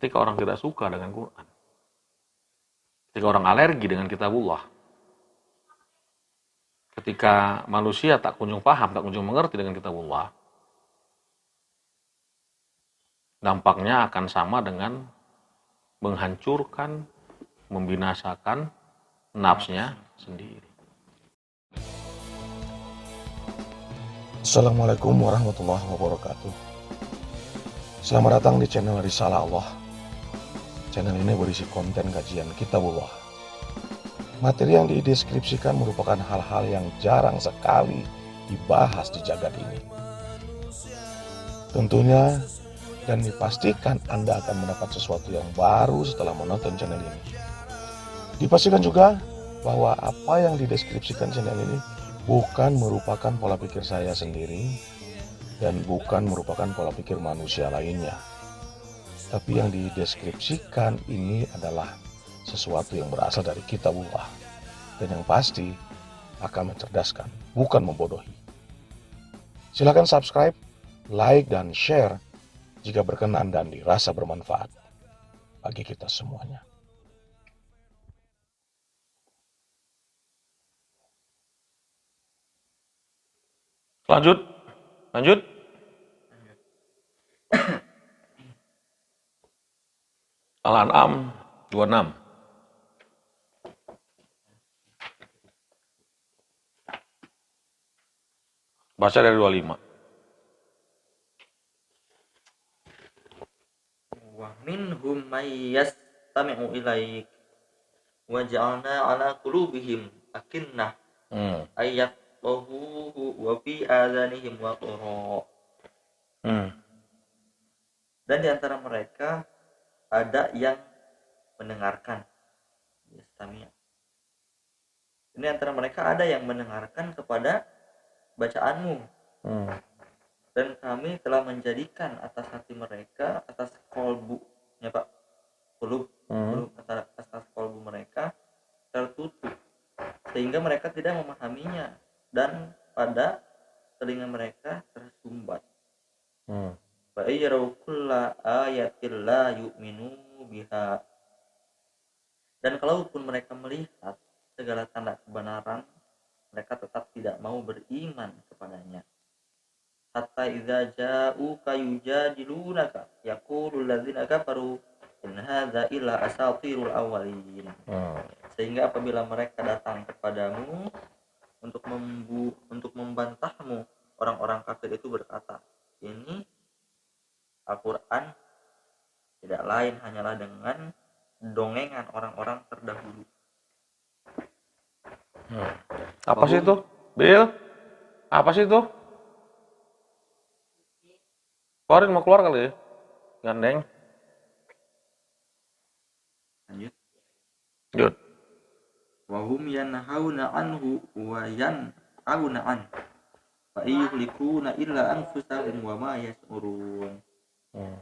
ketika orang tidak suka dengan Quran, ketika orang alergi dengan kitabullah, ketika manusia tak kunjung paham, tak kunjung mengerti dengan kitabullah, dampaknya akan sama dengan menghancurkan, membinasakan nafsnya sendiri. Assalamualaikum warahmatullahi wabarakatuh. Selamat datang di channel Risalah Allah. Channel ini berisi konten kajian kitabullah. Materi yang dideskripsikan merupakan hal-hal yang jarang sekali dibahas di jagat ini. Tentunya dan dipastikan Anda akan mendapat sesuatu yang baru setelah menonton channel ini. Dipastikan juga bahwa apa yang dideskripsikan channel ini bukan merupakan pola pikir saya sendiri dan bukan merupakan pola pikir manusia lainnya. Tapi yang dideskripsikan ini adalah sesuatu yang berasal dari kitabullah dan yang pasti akan mencerdaskan, bukan membodohi. Silakan subscribe, like, dan share jika berkenan dan dirasa bermanfaat bagi kita semuanya. Lanjut. Al-An'am 26. Baca dari 25. Wa minhum may yastami'u ilaik wa ja'alna 'ala qulubihim akinnah ayyafqahuhu wa fi adhanihim waqra. Dan di antara mereka ada yang mendengarkan. Yastami'. Ini antara mereka ada yang mendengarkan kepada bacaanmu. Dan kami telah menjadikan atas hati mereka, atas kolbunya Pak, atas kolbu mereka tertutup sehingga mereka tidak memahaminya, dan pada telinga mereka tersumbat. Fa ayyarau kulla ayatil la yu'minu biha. Dan kalaupun mereka melihat segala tanda kebenaran, mereka tetap tidak mau beriman kepadanya. Hatta idza ja'uka yujadilunaka yaqulul ladzina kafaru in hadza illa asatirul awwalin. Sehingga apabila mereka datang kepadamu untuk membantahmu, orang-orang kafir itu berkata, ini Al-Quran tidak lain hanyalah dengan dongengan orang-orang terdahulu. Apa sih itu? Bil? Apa sih itu? Keluarin, mau keluar kali ya? Gandeng. Lanjut. Wahum yanhauna anhu wa yan'auna an fa yuhlikuna illa anfusahum wa ma yash'urun.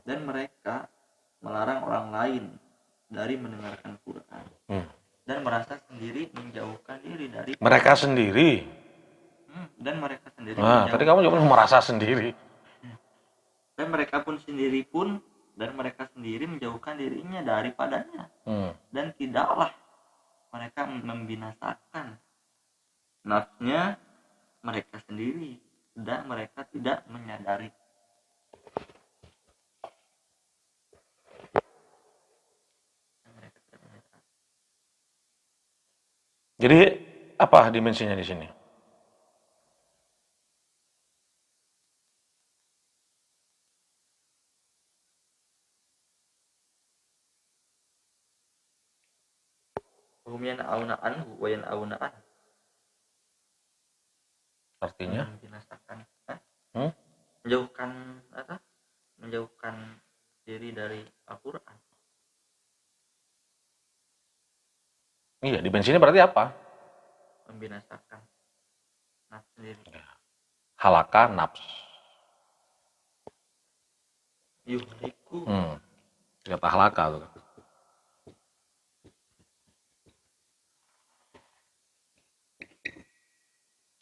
Dan mereka melarang orang lain dari mendengarkan Quran dan merasa sendiri menjauhkan diri dari Mereka sendiri. Dan mereka sendiri Tadi kamu juga merasa sendiri. Dan mereka sendiri menjauhkan dirinya daripadanya. Dan tidaklah mereka membinasakan nafsnya mereka sendiri, dan mereka tidak menyadari. Jadi apa dimensinya di sini? Hum yan'auna anhu wa yan'auna an. Artinya? Membinasakan. Menjauhkan diri dari Al-Quran. Iya, dimensinya berarti apa? Membinasakan nafsu sendiri. Halaka nafs. Yuhliku. Kata halaka tuh.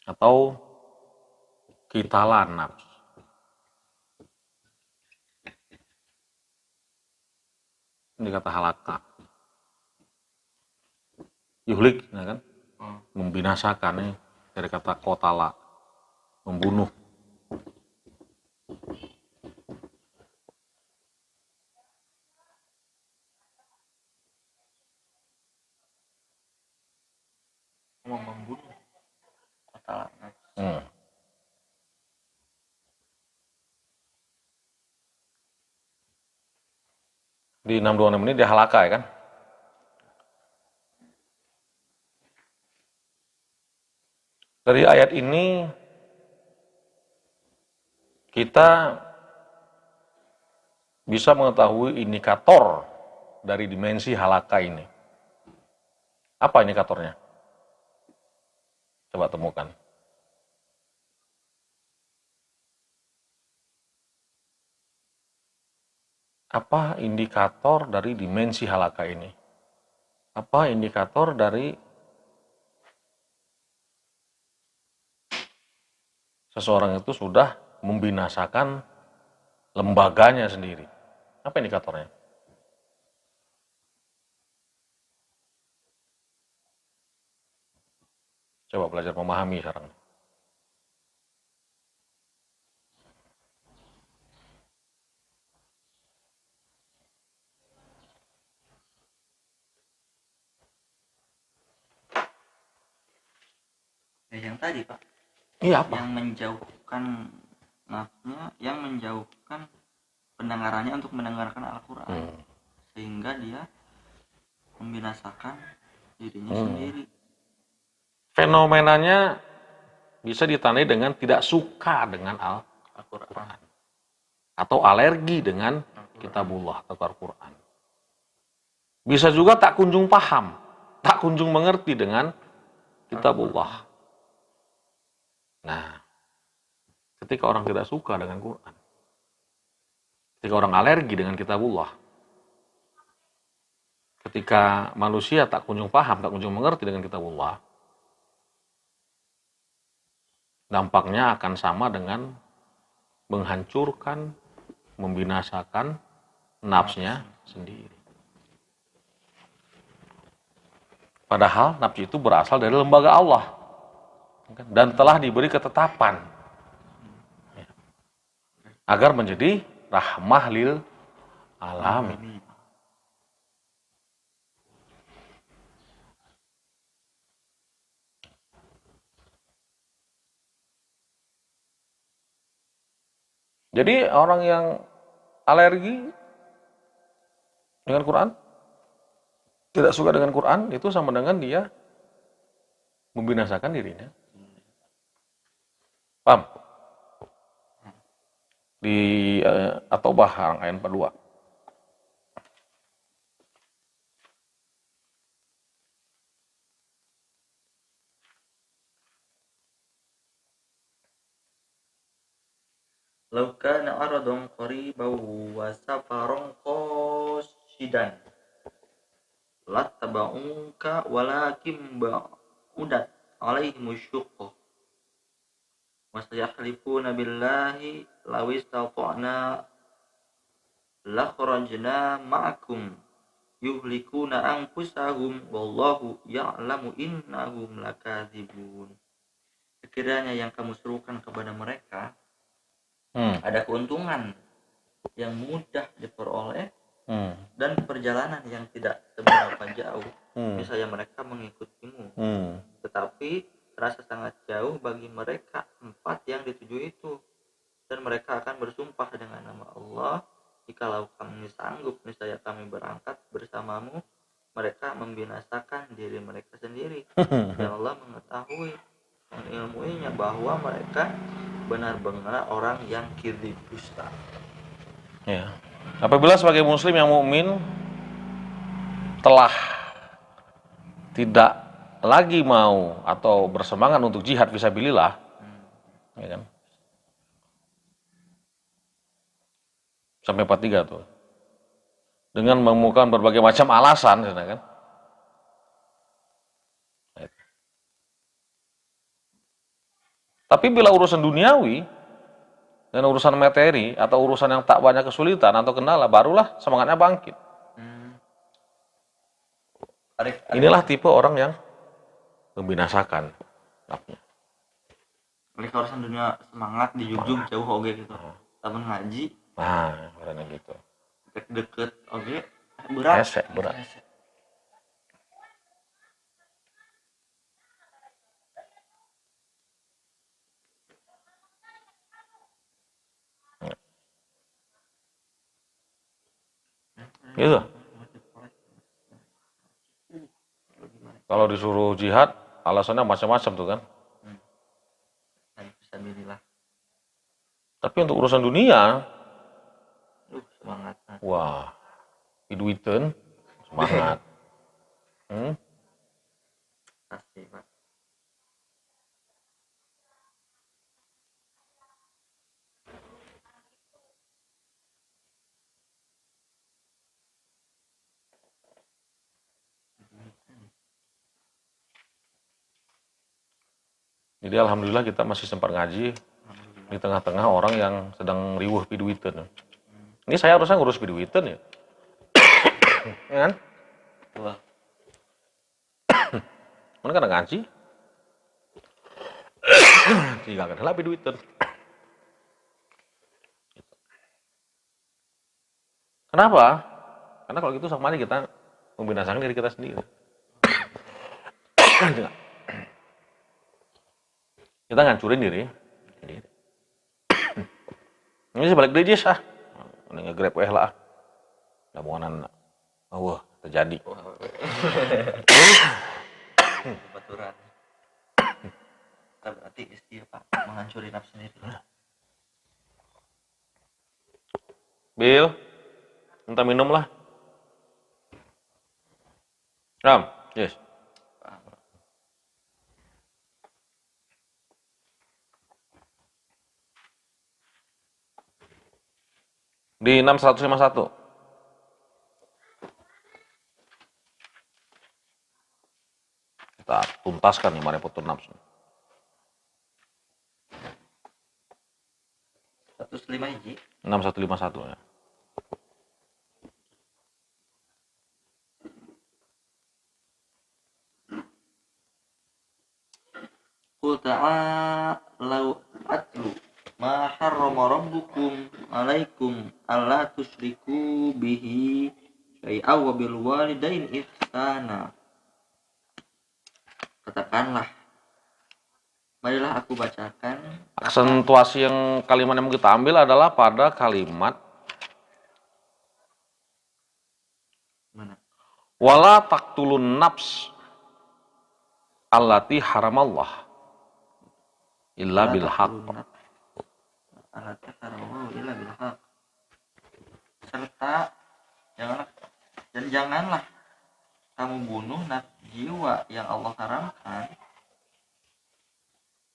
Atau kitalan nafs. Ini kata halaka. Yuhlik, ya kan? Membinasakan nih dari kata kotala, membunuh. Membunuh kata Di 626 ini dia halaka ya kan? Dari ayat ini kita bisa mengetahui indikator dari dimensi halaka ini. Apa indikatornya? Coba temukan. Apa indikator dari dimensi halaka ini? Apa indikator dari seseorang itu sudah membinasakan lembaganya sendiri? Apa indikatornya? Coba belajar memahami sekarang. yang tadi Pak, Iya apa? yang menjauhkan nafsunya, yang menjauhkan pendengarannya untuk mendengarkan Al-Quran, sehingga dia membinasakan dirinya sendiri. Fenomenanya bisa ditandai dengan tidak suka dengan Al-Quran atau alergi dengan kitabullah atau Al-Quran. Bisa juga tak kunjung paham, tak kunjung mengerti dengan kitabullah. Nah, ketika orang tidak suka dengan Quran, ketika orang alergi dengan kitabullah, ketika manusia tak kunjung paham, tak kunjung mengerti dengan kitabullah, dampaknya akan sama dengan menghancurkan, membinasakan nafsunya sendiri. Padahal nafsu itu berasal dari lembaga Allah dan telah diberi ketetapan agar menjadi rahmah lil alamin. Jadi orang yang alergi dengan Quran, tidak suka dengan Quran, itu sama dengan dia membinasakan dirinya. Paham? Di At-Taubah ayat 42. Lau kana aradun qariban wa safaron qasidan lattaba'uka walakin ba'udat alaihim syuqqah wa sayahlifuna billahi law istata'na la kharajna ma'akum yuhlikuna anfusahum wallahu ya'lamu innahum lakadzibun. Sekiranya yang kamu serukan kepada mereka ada keuntungan yang mudah diperoleh dan perjalanan yang tidak seberapa jauh, misalnya mereka mengikutimu, tetapi terasa sangat jauh bagi mereka tempat yang dituju itu, dan mereka akan bersumpah dengan nama Allah, jikalau kami sanggup niscaya kami berangkat bersamamu. Mereka membinasakan diri mereka sendiri, dan Allah mengetahui, mengilmuinya bahwa mereka benar-benar orang yang kiri dusta. Ya. Apabila sebagai muslim yang mukmin telah tidak lagi mau atau bersemangat untuk jihad fisabilillah, ya kan? Sampai 43 tuh. Dengan menemukan berbagai macam alasan, kan? Tapi bila urusan duniawi dan urusan materi atau urusan yang tak banyak kesulitan atau kendala, barulah semangatnya bangkit. Inilah tipe orang yang membinasakan nafsunya. Oleh kawasan dunia semangat di ujung jauh oge gitu. Taman ngaji Nah, karena gitu. deket oge berat. Hese, berat. Gitu. Kalau disuruh jihad, alasannya macam-macam tuh kan. Fisabilillah. Tapi untuk urusan dunia, Semangat. wah, duiten, semangat. Pasti, Pak. Jadi alhamdulillah kita masih sempat ngaji di tengah-tengah orang yang sedang riuh piduiten. Ini saya harusnya ngurus piduiten ya. Ya kan? Wah, Mana kan ngaji? Tiga kan lah piduiten. Kenapa? Karena kalau gitu sama aja kita membinasakan diri kita sendiri. Kita ngancurin diri. Ini sebalik diri ah. Ini nge-grab lah. Lamongan terjadi. baturan. Berarti istilah Pak menghancuri nafsu sendiri. Bil, minta minum lah. Ram, yes. Di 6151. Kita tuntaskan nih mareputun nafsu. 105 hiji. 6151 ya. Qul ta'alau atlu ma harrama rabbukum alaikum alla tusyriku bihi syai'a wa bil walidain ihsana. Katakanlah, marilah aku bacakan. Aksentuasi yang kalimat yang kita ambil adalah pada kalimat Mana? wala taqtulun nafs allati haramallah illa bil haqq. Allati haramallah illa bil haqq. Serta janganlah kamu bunuh jiwa yang Allah haramkan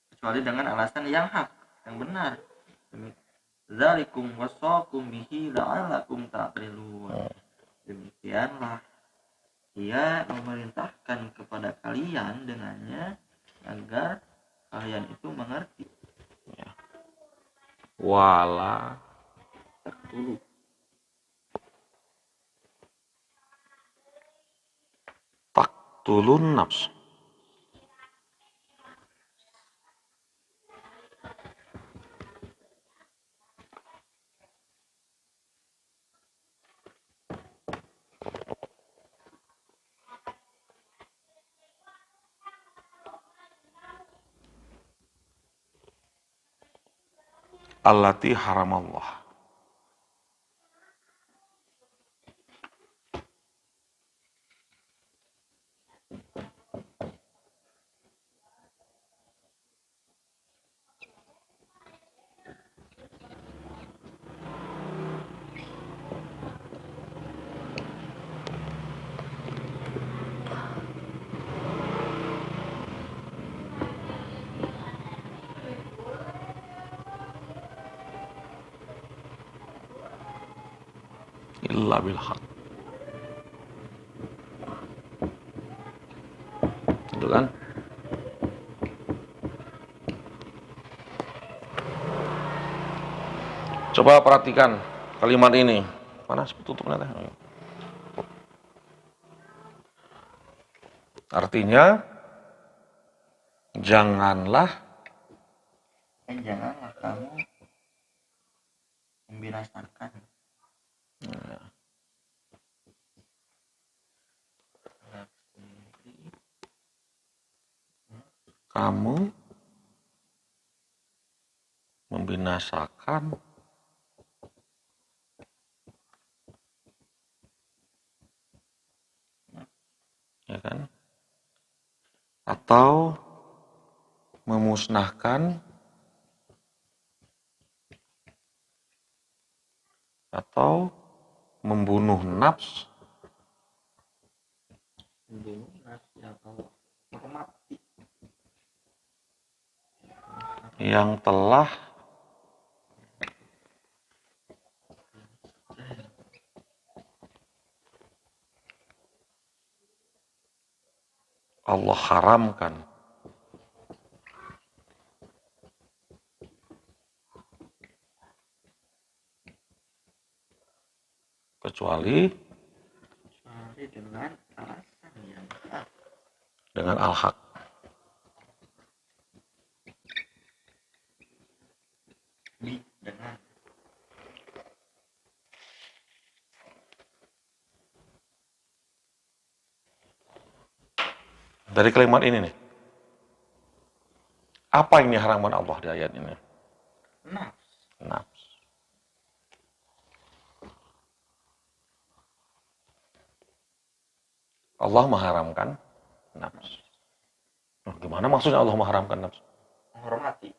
kecuali dengan alasan yang hak, yang benar. Zalikum wasaqum bihi la'allakum ta'qilun. Demikianlah Ia memerintahkan kepada kalian dengannya agar kalian itu mengerti. Ya. Wala Taqtulu. taqtulun nafs. Allati haramallah. Illa bil haq. Itu kan? Coba perhatikan kalimat ini. Mana tutupnya teh? Artinya, janganlah janganlah kamu membinasakan kamu membinasakan ya kan, atau memusnahkan atau membunuh nafs membunuh nafsu yang Allah menghormati yang telah Allah haramkan. Kecuali dengan alasan yang hak. dengan al-haq. Dengan Dari kalimat ini nih, apa yang diharamkan Allah di ayat ini? nafs. Nafs. Allah mengharamkan nafs. Nah, gimana maksudnya Allah mengharamkan nafs? Menghormati.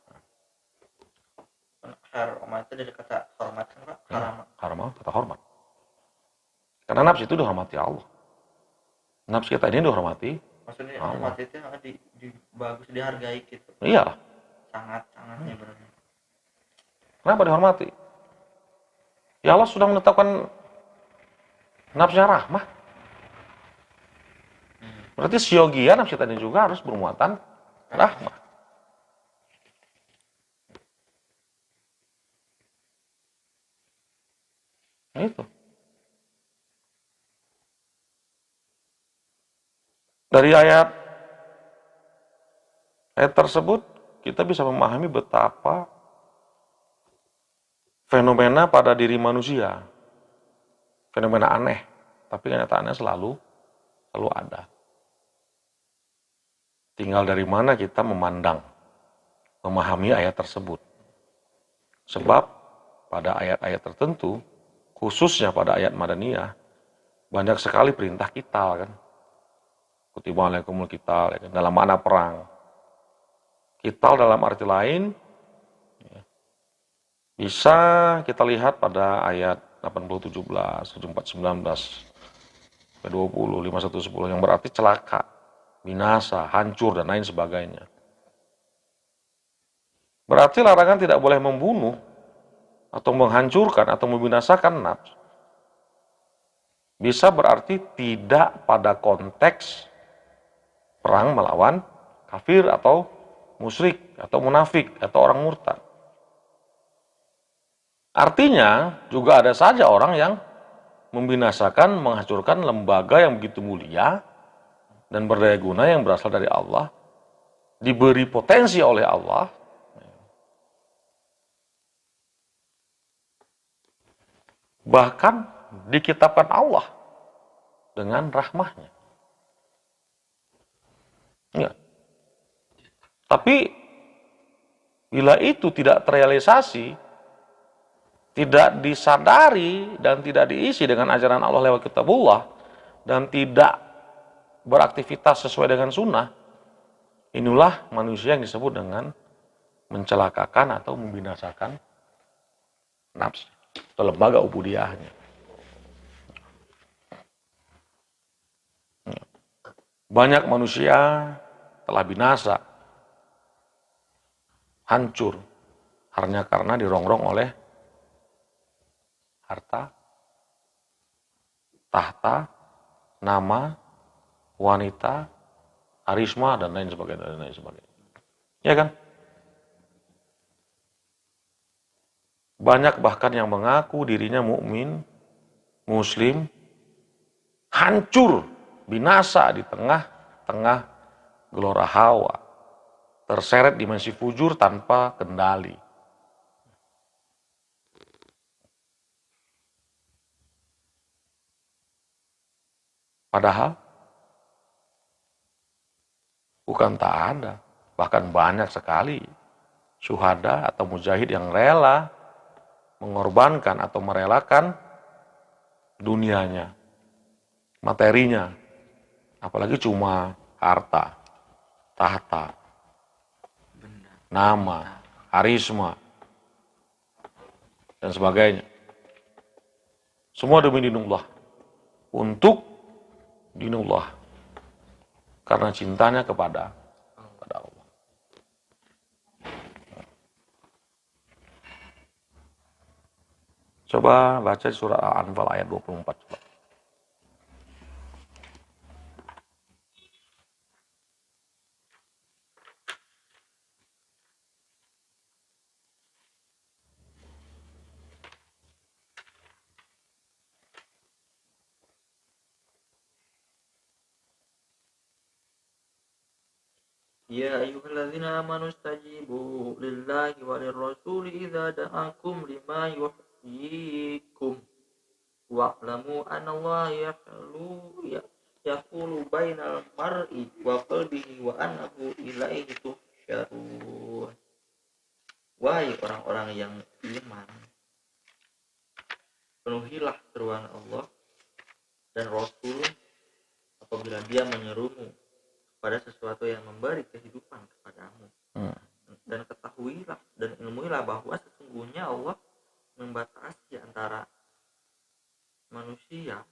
Hormat itu dari kata hormat kan Pak? Ya, haram kata hormat. Karena nafs itu dihormati Allah. Nafs kita ini dihormati. Maksudnya Allah. hormat itu bagus dihargai gitu. Iya. Sangat-sangatnya berarti. Kenapa dihormati? Ya Allah sudah menetapkan nafsnya rahmah. Berarti siogia nafs kita ini juga harus bermuatan rahmah. Itu. Dari ayat tersebut kita bisa memahami betapa fenomena pada diri manusia, fenomena aneh, tapi kenyataannya selalu ada. Tinggal dari mana kita memandang, memahami ayat tersebut. Sebab pada ayat-ayat tertentu, khususnya pada ayat Madaniyah, banyak sekali perintah qital kan. Kutiba alaikumul qital, ya kan? Dalam makna perang. Qital dalam arti lain, ya, bisa kita lihat pada ayat 80, 17, 74, 19, 20, 51, 10, yang berarti celaka, binasa, hancur, dan lain sebagainya. Berarti larangan tidak boleh membunuh, atau menghancurkan, atau membinasakan nafs. Bisa berarti tidak pada konteks perang melawan kafir atau musyrik atau munafik atau orang murtad. Artinya juga ada saja orang yang membinasakan, menghancurkan lembaga yang begitu mulia dan berdaya guna yang berasal dari Allah, diberi potensi oleh Allah, bahkan dikitabkan Allah dengan rahmahnya. Ya. Tapi bila itu tidak terrealisasi, tidak disadari dan tidak diisi dengan ajaran Allah lewat kitabullah, dan tidak beraktivitas sesuai dengan sunnah, inilah manusia yang disebut dengan mencelakakan atau membinasakan nafsu atau lembaga ubudiyahnya. Banyak manusia telah binasa, hancur, hanya karena dirongrong oleh harta, tahta, nama, wanita, karisma, dan lain sebagainya. Ya kan? Banyak bahkan yang mengaku dirinya mukmin, muslim, hancur, binasa di tengah tengah gelora hawa, terseret dimensi fujur tanpa kendali. Padahal bukan tak ada, bahkan banyak sekali syuhada atau mujahid yang rela mengorbankan atau merelakan dunianya, materinya, apalagi cuma harta, tahta, nama, karisma, dan sebagainya. Semua demi dinullah, untuk dinullah, karena cintanya kepada Allah. Coba baca surah Al-Anfal ayat 24. Coba. Ya ayyuhalladzina amanu stajibu lillahi walirrasuli idza da'akum lima yuhyikum wa'lamu annallaha yahulu bainal mar'i wa qalbihi wa annahu ilaihi tuhsyarun. Wahai orang-orang yang iman, penuhilah seruan Allah dan Rasul apabila dia menyerumu pada sesuatu yang memberi kehidupan kepadamu. Dan ketahuilah dan ilmuilah bahwa sesungguhnya Allah membatasi antara manusia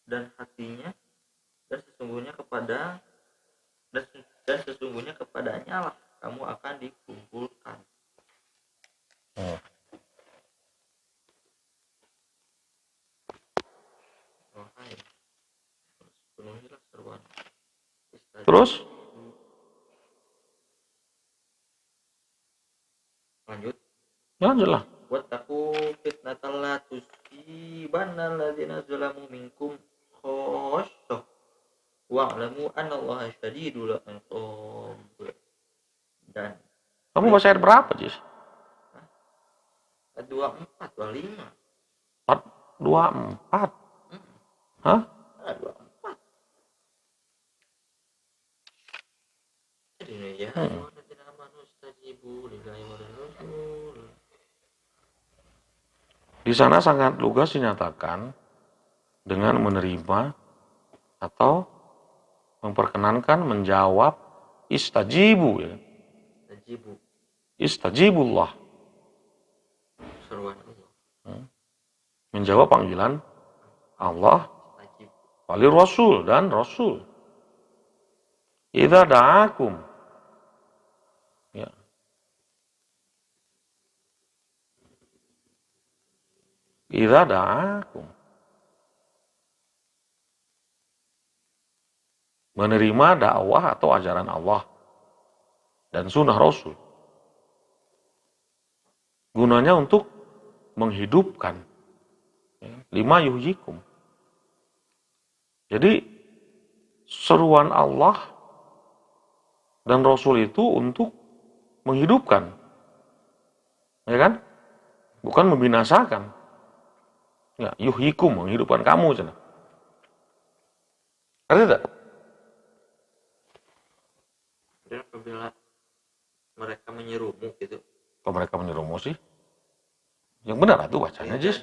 dan hatinya, dan sesungguhnya kepadanya lah kamu akan dikumpulkan. Penuhilah seruan. Terus Lanjut. lanjutlah. Wattaqu fitnatal la tusibanna alladziina zalamu minkum khassah wa'lamu annallaha syadidul iqab. Dan Kamu baca ayat berapa, Jis? 24, 25. 24. Hah? 24. Jadi ya, alladzina amanu stajibu lillahi wa lirrasul. Di sana sangat lugas dinyatakan dengan menerima atau memperkenankan menjawab istajibu, ya. Istajibullah. Seruan Allah. Menjawab panggilan Allah, wali Rasul dan Rasul. Idza da'akum. Ya. Idza da'akum. Menerima dakwah atau ajaran Allah dan sunnah Rasul. Gunanya untuk menghidupkan, ya, lima yuhyikum. Jadi seruan Allah dan Rasul itu untuk menghidupkan, ya kan? Bukan membinasakan. Ya, yuhyikum, menghidupkan kamu. Ada tidak? Dan apabila mereka menyerumu gitu. Kalau mereka menyerumu sih, yang benar itu bacanya, Jis.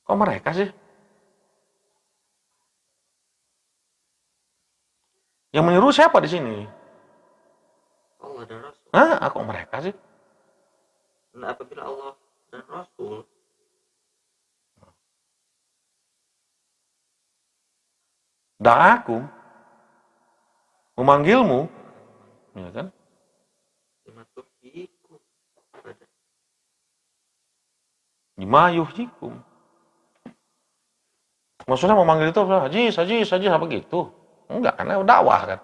Kok mereka sih? Yang menyuruh siapa di sini? Allah dan Rasul. Kok mereka sih? Nah, apabila Allah dan Rasul Da'akum, memanggilmu, ya kan? Lima yuhyikum. Maksudnya memanggil itu apa? Haji, apa gitu? Enggak, karena dakwah kan.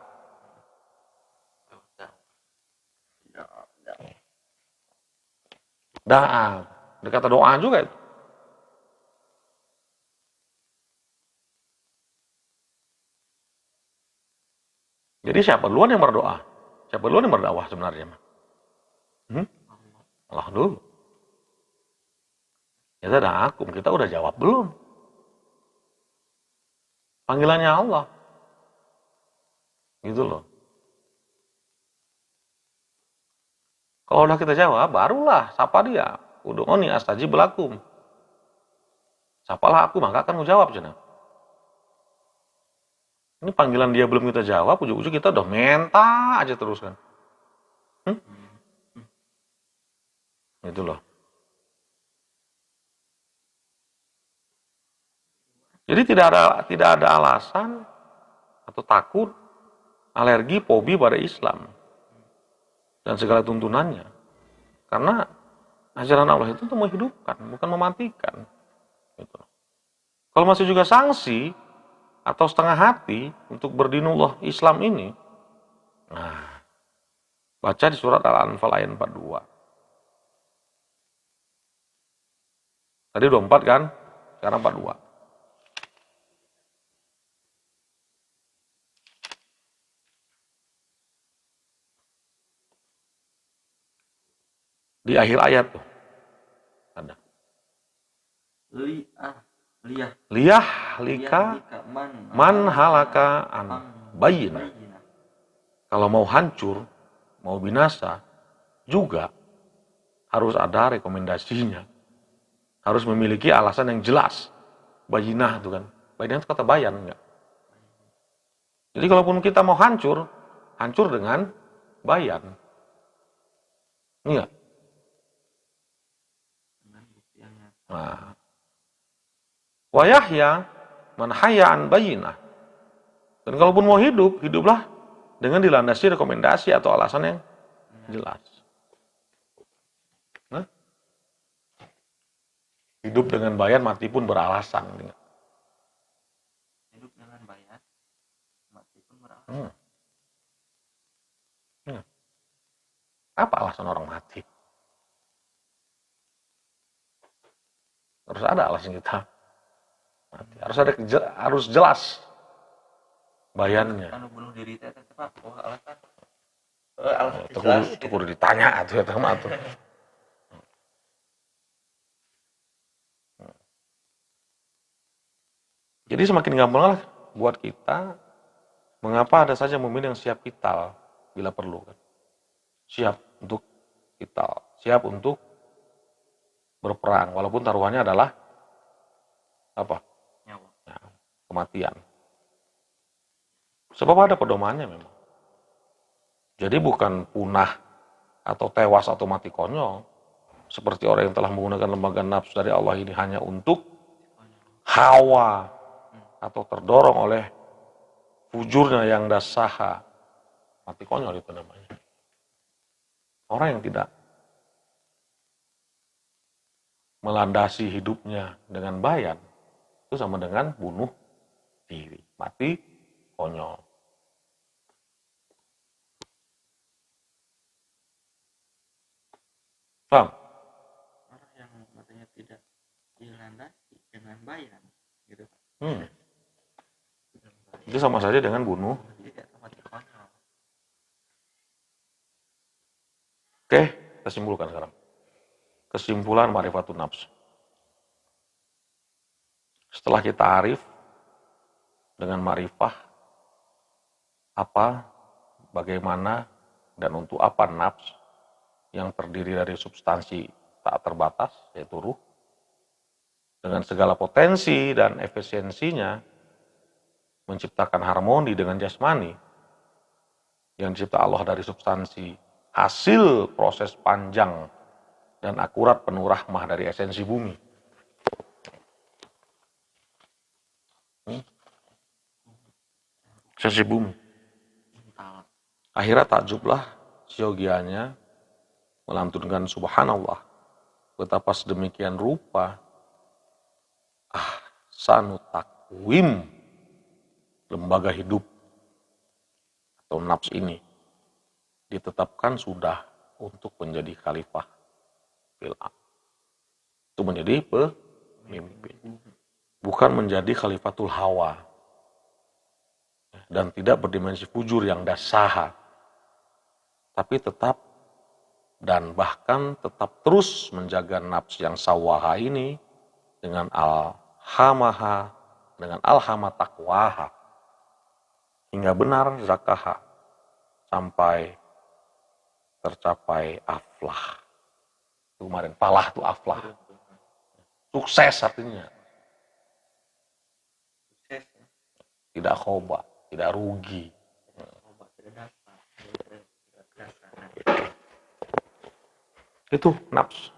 Da'a, kata doa juga itu. Jadi siapa duluan yang berdoa? Siapa duluan yang berdakwah sebenarnya? Allah dulu. Kita udah akum, kita udah jawab belum? Panggilannya Allah. Gitu loh. Kalau udah kita jawab, barulah sapa dia. Ud'uni astajib lakum. Sapalah aku, maka akan menjawab. Ini panggilan dia belum kita jawab, ujung-ujung kita udah minta aja terus kan. Gitu loh. Jadi tidak ada alasan atau takut, alergi, fobi pada Islam dan segala tuntunannya. Karena ajaran Allah itu untuk menghidupkan, bukan mematikan. Gitu. Kalau masih juga sanksi atau setengah hati untuk berdinullah Islam ini, nah, baca di surat Al-Anfal ayat 42. Tadi 24 kan? Sekarang 42. Di akhir ayat tuh ada. Liyah lika man halaka an bayyinah. Kalau mau hancur, mau binasa, juga harus ada rekomendasinya. Harus memiliki alasan yang jelas. Bayyinah itu kan. Bayyinah itu kata bayan enggak? Jadi kalaupun kita mau hancur, hancur dengan bayan. Enggak? Nah, wa yahya man hayya an bayyinah. Dan kalaupun mau hidup, hiduplah dengan dilandasi rekomendasi atau alasan yang jelas. Nah, hidup dengan bayan, mati pun beralasan. Hidup dengan bayan, mati pun beralasan. Apa alasan orang mati? Harus ada alasan kita mati. Harus jelas bayannya. Anu bunuh diri teh apa? Oh, alasan. Itu kudu ditanya atuh eta mah atuh. Jadi semakin gampang lah buat kita mengapa ada saja mukmin yang siap vital bila perlu kan. Siap untuk vital, siap untuk berperang walaupun taruhannya adalah apa? Nyawa. Kematian. Sebab ada pedomannya memang. Jadi bukan punah atau tewas atau mati konyol seperti orang yang telah menggunakan lembaga nafsu dari Allah ini hanya untuk hawa atau terdorong oleh fujurnya yang dasaha. Mati konyol itu namanya. Orang yang tidak melandasi hidupnya dengan bayan itu sama dengan bunuh diri, mati konyol. Paham? Orang yang matanya tidak dilandasi dengan bayan, gitu. Itu sama saja dengan bunuh. Tidak mati konyol. Oke, kita simpulkan sekarang. Kesimpulan ma'rifatun nafs. Setelah kita arif dengan ma'rifah apa, bagaimana, dan untuk apa nafs yang terdiri dari substansi tak terbatas, yaitu ruh, dengan segala potensi dan efisiensinya menciptakan harmoni dengan jasmani yang dicipta Allah dari substansi hasil proses panjang dan akurat penuh rahmah dari esensi bumi. Esensi bumi. Akhirnya takjublah siogianya melantunkan subhanallah. Betapa sedemikian rupa ahsanu takwim lembaga hidup atau nafs ini ditetapkan sudah untuk menjadi khalifah fil ard. Itu menjadi pemimpin. Bukan menjadi khalifatul hawa. dan tidak berdimensi fujur yang dasaha, tapi tetap dan bahkan tetap terus menjaga nafs yang sawaha ini dengan al-hamaha, dengan al-hama taqwaha, hingga benar zakaha, sampai tercapai aflah. Itu kemarin, falah itu aflah. Sukses artinya. Sukses ya. Tidak khoba, tidak rugi. Obat tidak dapat. Tidak berasa. Itu nafs.